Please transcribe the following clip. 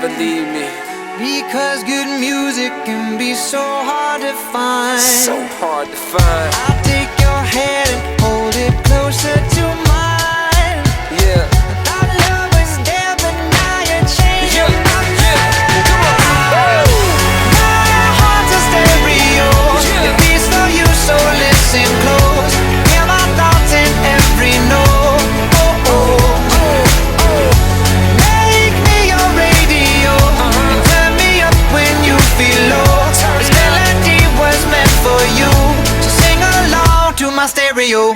believe me. Because good music can be so hard to find. So hard to find. I'll take your hand and hold it closer to mine. Yeah. Our love was there, but now you're changing my mind. Come on. My heart's a stereo. It beats for you, so listen close. Hear my thoughts in every note. Oh, oh, oh, oh. Make me your radio. And turn me up when you feel low. This melody was meant for you, so sing along to my stereo.